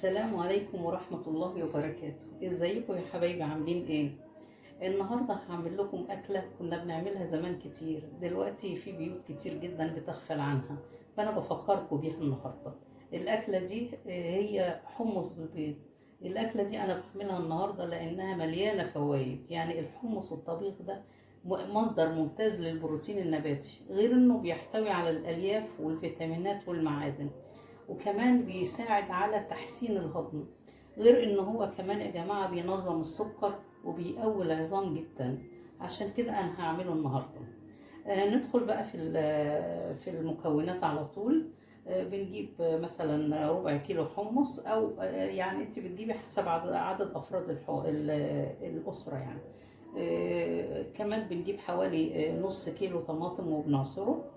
السلام عليكم ورحمة الله وبركاته. ازيكم يا حبايبي، عاملين ايه؟ النهاردة هعمل لكم أكلة كنا بنعملها زمان كتير، دلوقتي في بيوت كتير جدا بتغفل عنها، فأنا بفكركم بيها النهاردة. الأكلة دي هي حمص بالبيض. الأكلة دي أنا بعملها النهاردة لأنها مليانة فوائد. يعني الحمص الطبيخ ده مصدر ممتاز للبروتين النباتي، غير إنه بيحتوي على الألياف والفيتامينات والمعادن، وكمان بيساعد على تحسين الهضم، غير ان هو كمان يا جماعة بينظم السكر وبيقوي العظام جدا. عشان كده انا هعمله النهاردة. ندخل بقى في المكونات على طول. بنجيب مثلا ربع كيلو حمص، او يعني انت بتجيبي حسب عدد افراد الاسرة يعني. كمان بنجيب حوالي نص كيلو طماطم وبنعصره.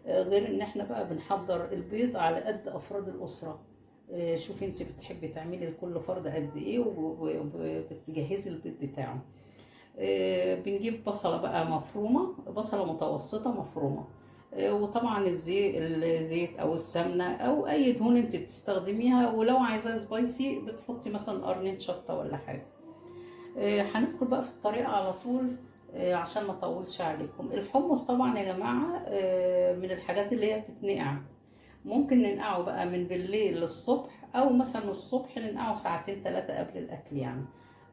غير ان احنا بقى بنحضر البيض على قد افراد الاسره. شوفي انت بتحبي تعملي لكل فرد قد ايه وبتجهزي البيض بتاعه. بنجيب بصله بقى مفرومه، بصله متوسطه مفرومه. وطبعا الزيت او السمنه او اي دهون انت بتستخدميها، ولو عايزاه سبايسي بتحطي مثلا قرنين شطه ولا حاجه. هندخل بقى في الطريقة على طول. عشان ما اطولش عليكم، الحمص طبعا يا جماعة من الحاجات اللي هي بتتنقع. ممكن ننقعه بقى من بالليل للصبح، او مثلا الصبح ننقعه ساعتين 3 قبل الاكل يعني.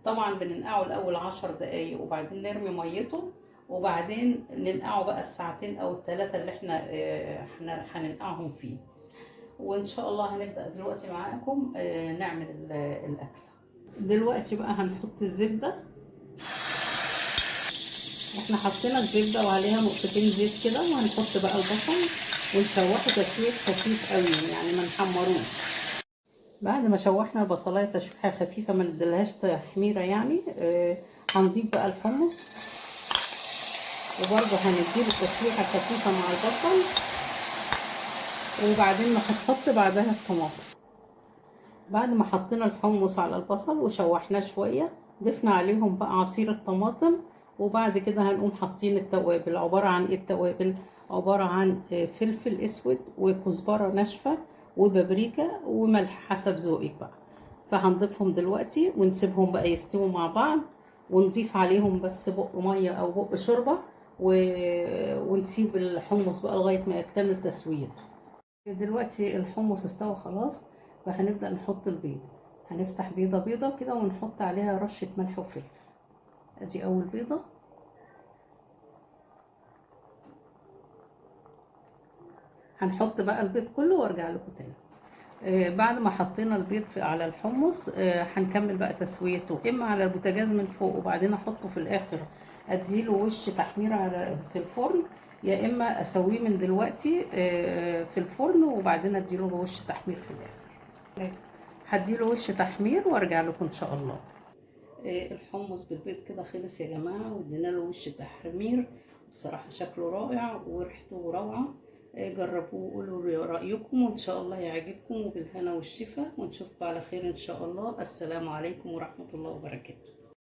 طبعا بننقعه الاول 10 دقايق وبعدين نرمي ميته، وبعدين ننقعه بقى الساعتين او الثلاثة اللي احنا هننقعهم فيه. وان شاء الله هنبدأ دلوقتي معاكم نعمل الاكل. دلوقتي بقى هنحط الزبدة. احنا حطينا الزبدة وعليها نقطتين زيت كده، وهنحط بقى البصل ونشوحه تشويح خفيف قوي، يعني ما نحمروش. بعد ما شوحنا البصلايه تشويحه خفيفه، ما نديلهاش تحميره يعني. هنضيف بقى الحمص، وبرده هنديله تشويحه خفيفه مع البصل، وبعدين هنحط بعدها الطماطم. بعد ما حطينا الحمص على البصل وشوحناه شويه، ضفنا عليهم بقى عصير الطماطم، وبعد كده هنقوم حاطين التوابل. عباره عن ايه التوابل؟ عباره عن فلفل اسود وكزبره ناشفه وبابريكا وملح حسب ذوقك بقى. فهنضيفهم دلوقتي ونسيبهم بقى يستووا مع بعض، ونضيف عليهم بس بق ميه او بق شوربه ونسيب الحمص بقى لغايه ما يكتمل تسويته. دلوقتي الحمص استوى خلاص، فهنبدأ نحط البيض. هنفتح بيضة بيضة كده ونحط عليها رشة ملح وفلفل. ادي اول بيضة. هنحط بقى البيض كله وارجع لكم تاني. بعد ما حطينا البيض على الحمص، هنكمل بقى تسويته، اما على البوتاجاز من فوق وبعدين احطه في الاخر اديله وش تحمير في الفرن، يا اما اسويه من دلوقتي في الفرن وبعدين اديله وش تحمير في الاخر. هديله وش تحمير وارجع لكم ان شاء الله. الحمص بالبيض كده خلص يا جماعه، وادينا له وش تحمير. بصراحه شكله رائع وريحته روعه. جربوه وقولوا رايكم، وان شاء الله يعجبكم، وبالهنا والشفا، ونشوفكم على خير ان شاء الله. السلام عليكم ورحمه الله وبركاته.